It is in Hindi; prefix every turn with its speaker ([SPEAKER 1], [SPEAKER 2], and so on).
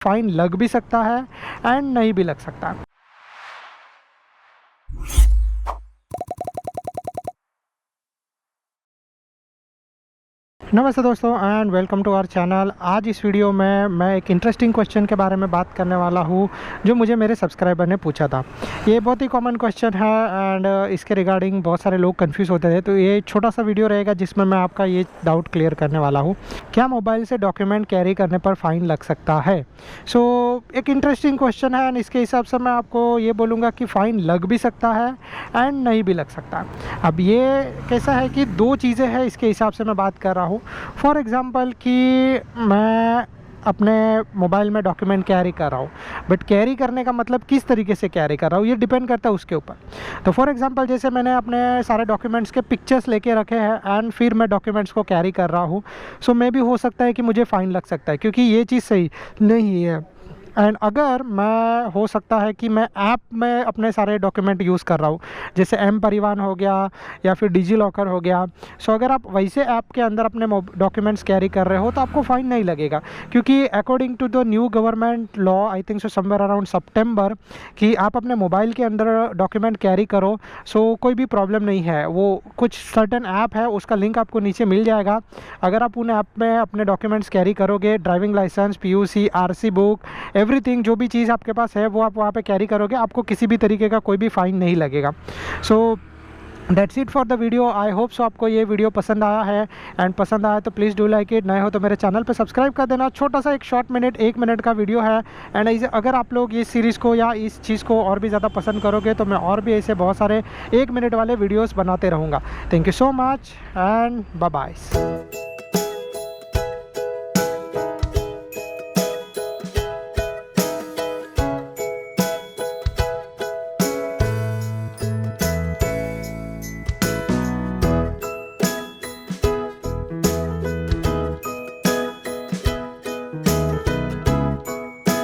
[SPEAKER 1] फ़ाइन लग भी सकता है एंड नहीं भी लग सकता। नमस्ते दोस्तों and welcome to our channel. आज इस वीडियो में मैं एक इंटरेस्टिंग क्वेश्चन के बारे में बात करने वाला हूँ जो मुझे मेरे सब्सक्राइबर ने पूछा था। ये बहुत ही कॉमन क्वेश्चन है एंड इसके रिगार्डिंग बहुत सारे लोग कंफ्यूज होते थे, तो ये छोटा सा वीडियो रहेगा जिसमें मैं आपका ये डाउट क्लियर करने वाला हूँ। क्या मोबाइल से डॉक्यूमेंट कैरी करने पर फ़ाइन लग सकता है? एक इंटरेस्टिंग क्वेश्चन है एंड इसके हिसाब से मैं आपको ये बोलूँगा कि फ़ाइन लग भी सकता है एंड नहीं भी लग सकता। अब ये कैसा है कि दो चीज़ें हैं, इसके हिसाब से मैं बात कर रहा हूँ। फॉर एग्ज़ाम्पल कि मैं अपने मोबाइल में डॉक्यूमेंट कैरी कर रहा हूँ, बट कैरी करने का मतलब किस तरीके से कैरी कर रहा हूँ ये डिपेंड करता है उसके ऊपर। तो फॉर एग्ज़ाम्पल जैसे मैंने अपने सारे डॉक्यूमेंट्स के पिक्चर्स लेके रखे हैं एंड फिर मैं डॉक्यूमेंट्स को कैरी कर रहा हूँ, सो मे भी हो सकता है कि मुझे फ़ाइन लग सकता है क्योंकि ये चीज़ सही नहीं है। एंड अगर मैं हो सकता है कि मैं ऐप में अपने सारे डॉक्यूमेंट यूज़ कर रहा हूँ, जैसे mparivahan हो गया या फिर डिजिलॉकर हो गया। सो अगर आप वैसे ऐप के अंदर अपने डॉक्यूमेंट्स कैरी कर रहे हो तो आपको फ़ाइन नहीं लगेगा, क्योंकि according to the new government law I think so somewhere around सितंबर कि आप अपने मोबाइल के अंदर डॉक्यूमेंट कैरी करो, सो कोई भी प्रॉब्लम नहीं है। वो कुछ सर्टन ऐप है, उसका लिंक आपको नीचे मिल जाएगा। अगर आप उन ऐप में अपने डॉक्यूमेंट्स कैरी करोगे, driving licence, PUC, RC book, everything जो भी चीज़ आपके पास है वो आप वहाँ पे कैरी करोगे, आपको किसी भी तरीके का कोई भी फ़ाइन नहीं लगेगा। So that's it for the video. I hope so आपको ये वीडियो पसंद आया है एंड पसंद आया तो प्लीज़ डू लाइक इट। नए हो तो मेरे चैनल पे सब्सक्राइब कर देना। छोटा सा एक शॉर्ट मिनट 1 मिनट का वीडियो है एंड अगर आप लोग इस सीरीज़ को या इस चीज़ को और भी ज़्यादा पसंद करोगे तो मैं और भी ऐसे बहुत सारे 1 मिनट वाले वीडियोज़ बनाते रहूँगा। Thank you so much and bye bye.